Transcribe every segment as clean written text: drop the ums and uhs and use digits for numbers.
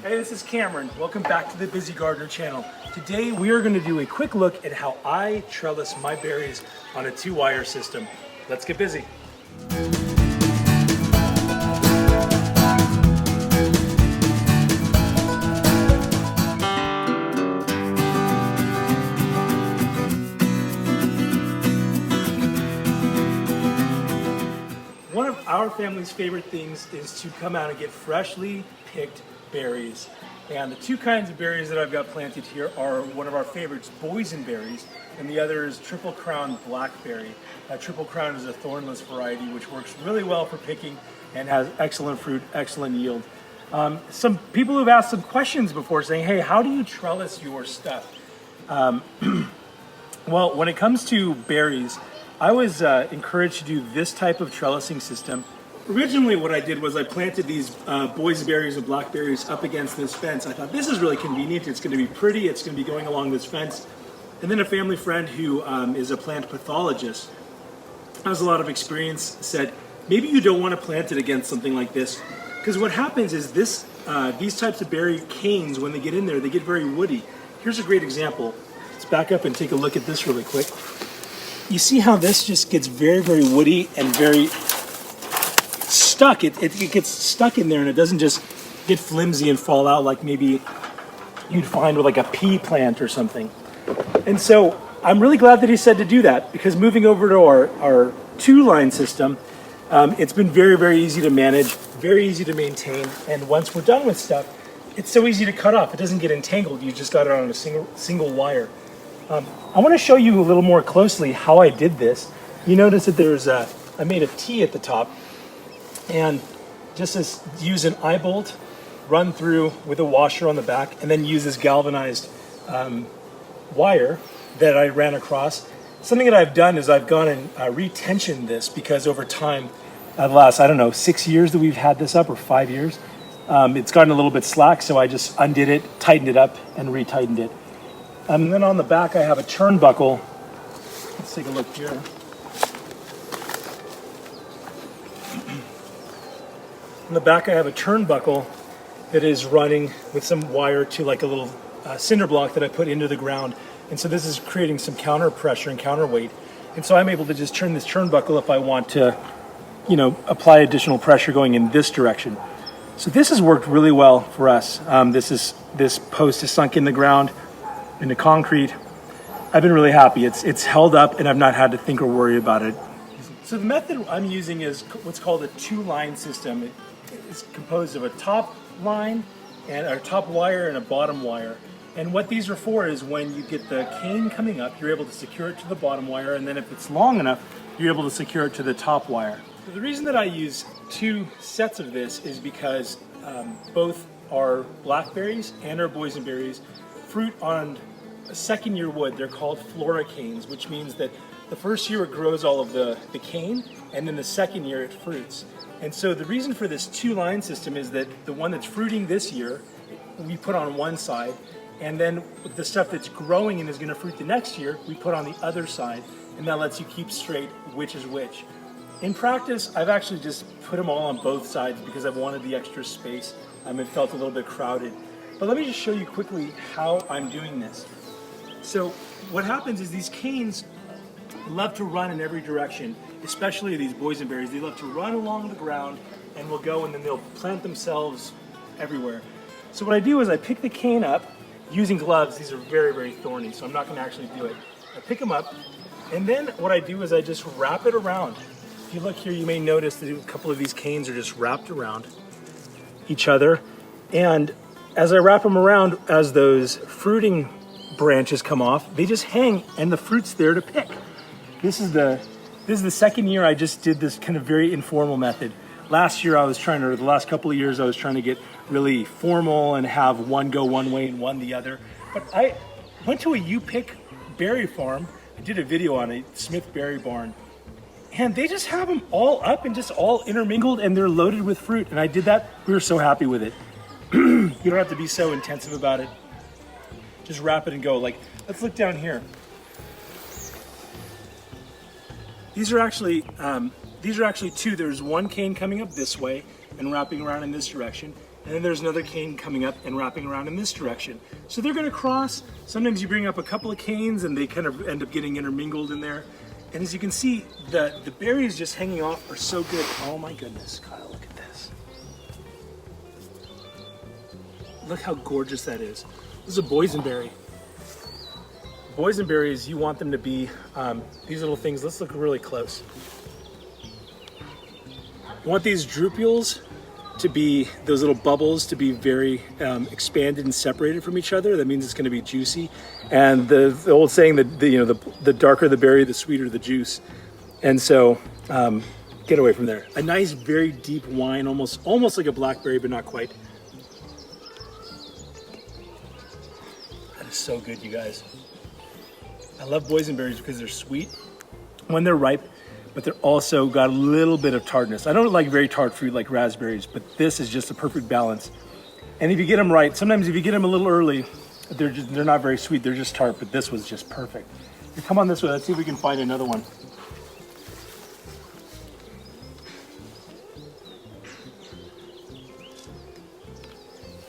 Hey, this is Cameron. Welcome back to the Busy Gardener channel. Today we are going to do a quick look at how I trellis my berries on a 2-wire system. Let's get busy. One of our family's favorite things is to come out and get freshly picked berries. And the two kinds of berries that I've got planted here are one of our favorites, Boysenberries, and the other is Triple Crown Blackberry. Triple Crown is a thornless variety which works really well for picking and has excellent fruit, excellent yield. Some people have asked some questions before saying, hey, how do you trellis your stuff? Well, when it comes to berries, I was encouraged to do this type of trellising system. Originally what I did was I planted these boysenberries and blackberries up against this fence. I thought this is really convenient, it's going to be pretty, it's going to be going along this fence. And then a family friend who is a plant pathologist, has a lot of experience, said maybe you don't want to plant it against something like this, because what happens is these types of berry canes, when they get in there, they get very woody. Here's a great example. Let's back up and take a look at this really quick. You see how this just gets very, very woody and very stuck. It gets stuck in there and it doesn't just get flimsy and fall out like maybe you'd find with like a pea plant or something. And so I'm really glad that he said to do that, because moving over to our 2-line system, it's been very, very easy to manage, very easy to maintain, and once we're done with stuff, it's so easy to cut off. It doesn't get entangled. You just got it on a single wire. I want to show you a little more closely how I did this. You notice that there's I made a T at the top, and just use an eye bolt, run through with a washer on the back, and then use this galvanized wire that I ran across. Something that I've done is I've gone and retensioned this, because over time, the last, 6 years that we've had this up, or 5 years, it's gotten a little bit slack, so I just undid it, tightened it up, and retightened it. And then on the back I have a turnbuckle. Let's take a look here. On the back I have a turnbuckle that is running with some wire to like a little cinder block that I put into the ground. And so this is creating some counter pressure and counterweight. And so I'm able to just turn this turnbuckle if I want to, apply additional pressure going in this direction. So this has worked really well for us. This post is sunk in the ground, into concrete. I've been really happy. It's held up and I've not had to think or worry about it. So the method I'm using is what's called a 2-line system. It's composed of a top line and a top wire and a bottom wire. And what these are for is when you get the cane coming up, you're able to secure it to the bottom wire, and then if it's long enough, you're able to secure it to the top wire. So the reason that I use 2 sets of this is because both our blackberries and our boysenberries fruit on a 2nd-year wood. They're called flora canes, which means that the first year it grows all of the cane, and then the 2nd year it fruits. And so the reason for this 2-line system is that the one that's fruiting this year, we put on one side, and then the stuff that's growing and is going to fruit the next year, we put on the other side, and that lets you keep straight which is which. In practice, I've actually just put them all on both sides because I've wanted the extra space. It felt a little bit crowded. But let me just show you quickly how I'm doing this. So what happens is these canes love to run in every direction, especially these boysenberries. They love to run along the ground and will go, and then they'll plant themselves everywhere. So what I do is I pick the cane up using gloves. These are very, very thorny, so I'm not going to actually do it. I pick them up, and then what I do is I just wrap it around. If you look here, you may notice that a couple of these canes are just wrapped around each other. And as I wrap them around, as those fruiting branches come off, they just hang, and the fruit's there to pick. This is the 2nd year I just did this kind of very informal method. Last year the last couple of years I was trying to get really formal and have one go one way and one the other. But I went to a U-Pick berry farm. I did a video on it, Smith Berry Barn. And they just have them all up and just all intermingled, and they're loaded with fruit. And I did that. We were so happy with it. You don't have to be so intensive about it. Just wrap it and go. Like, let's look down here. These are actually 2. There's one cane coming up this way and wrapping around in this direction. And and then there's another cane coming up and wrapping around in this direction. So they're gonna cross. Sometimes you bring up a couple of canes and they kind of end up getting intermingled in there. And as you can see, the berries just hanging off are so good. Oh my goodness, Kyle, look at this. Look how gorgeous that is. This is a boysenberry. Boysenberries, you want them to be these little things. Let's look really close. You want these drupules to be, those little bubbles to be very expanded and separated from each other. That means it's going to be juicy. And the old saying that the darker the berry, the sweeter the juice. And so get away from there. A nice, very deep wine, almost like a blackberry, but not quite. That is so good, you guys. I love boysenberries because they're sweet when they're ripe, but they're also got a little bit of tartness. I don't like very tart fruit like raspberries, but this is just a perfect balance. And if you get them right, sometimes if you get them a little early, they're not very sweet, they're just tart, but this was just perfect. Here, come on this way, let's see if we can find another one.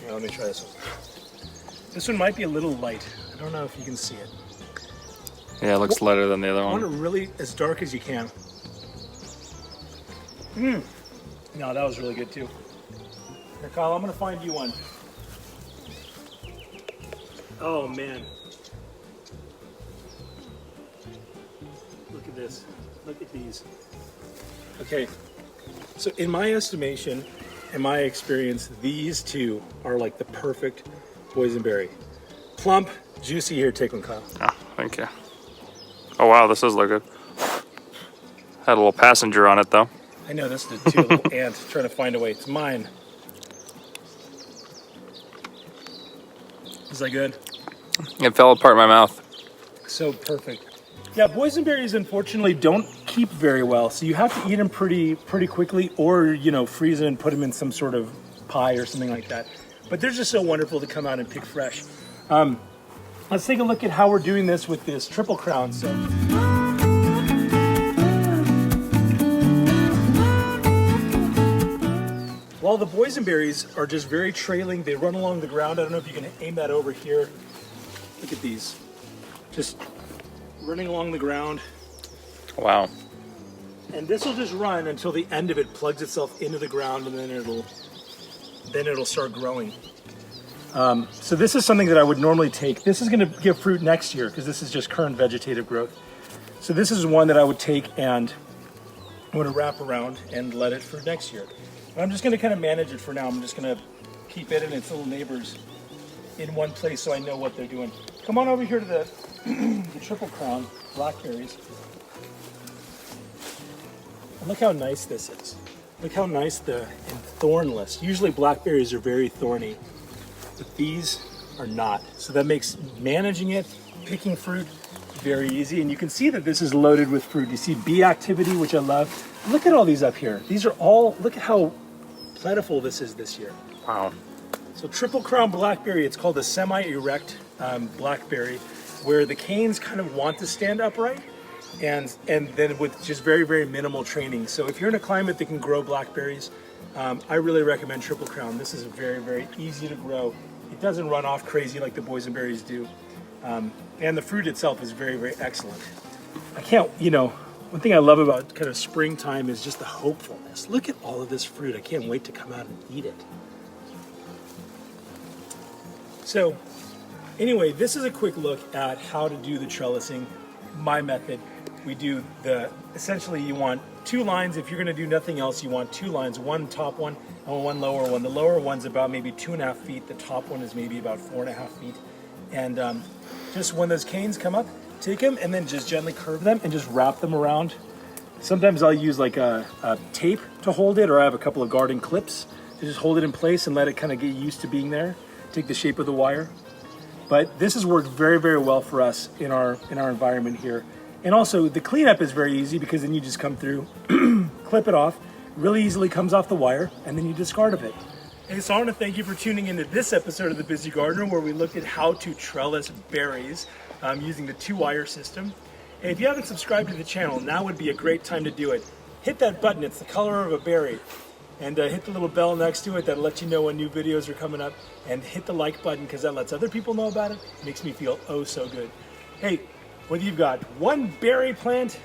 Here, let me try this one. This one might be a little light. I don't know if you can see it. Yeah, it looks lighter than the other I one. want it really as dark as you can. No, that was really good too. Here, Kyle, I'm gonna find you one. Oh man. Look at this. Look at these. Okay, so in my estimation, in my experience, these two are like the perfect boysenberry. Plump, juicy. Here, take one, Kyle. Oh, thank you. Oh wow, this does look good. Had a little passenger on it though. I know, this is the two little ants trying to find a way. It's mine. Is that good? It fell apart in my mouth. So perfect. Yeah, boysenberries unfortunately don't keep very well, so you have to eat them pretty quickly, or freeze them and put them in some sort of pie or something like that. But they're just so wonderful to come out and pick fresh. Let's take a look at how we're doing this with this triple crown. So, while the boysenberries are just very trailing, they run along the ground. I don't know if you can aim that over here. Look at these, just running along the ground. Wow. And this will just run until the end of it plugs itself into the ground, and then it'll start growing. So this is something that I would normally take. This is going to give fruit next year because this is just current vegetative growth. So this is one that I would take and I want to wrap around and let it for next year. But I'm just going to kind of manage it for now. I'm just going to keep it and its little neighbors in one place so I know what they're doing. Come on over here to the, the triple crown blackberries. And look how nice this is. Look how nice and thornless. Usually blackberries are very thorny, but these are not. So that makes managing it, picking fruit, very easy. And you can see that this is loaded with fruit. You see bee activity, which I love. Look at all these up here. These are all, look at how plentiful this is this year. Wow. So triple crown blackberry, it's called a semi-erect blackberry, where the canes kind of want to stand upright, and then with just very, very minimal training. So if you're in a climate that can grow blackberries, I really recommend triple crown. This is very, very easy to grow. It doesn't run off crazy like the boysenberries do. And the fruit itself is very, very excellent. I can't, one thing I love about kind of springtime is just the hopefulness. Look at all of this fruit. I can't wait to come out and eat it. So anyway, this is a quick look at how to do the trellising, my method. We do essentially you want 2 lines. If you're gonna do nothing else, you want 2 lines, one top one and one lower one. The lower one's about maybe 2.5 feet. The top one is maybe about 4.5 feet. And just when those canes come up, take them and then just gently curve them and just wrap them around. Sometimes I'll use like a tape to hold it, or I have a couple of garden clips to just hold it in place and let it kind of get used to being there. Take the shape of the wire. But this has worked very, very well for us in our environment here. And also the cleanup is very easy because then you just come through, clip it off, really easily comes off the wire, and then you discard of it. Hey, so I want to thank you for tuning into this episode of The Busy Gardener, where we looked at how to trellis berries using the 2-wire system. And if you haven't subscribed to the channel, now would be a great time to do it. Hit that button, it's the color of a berry. And hit the little bell next to it that lets you know when new videos are coming up. And hit the like button because that lets other people know about it. It makes me feel oh so good. Hey, whether you've got one berry plant,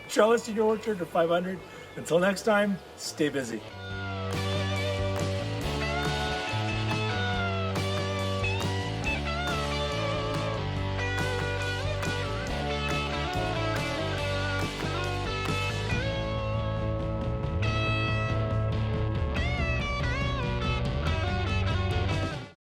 trellis in your orchard, or 500, until next time, stay busy.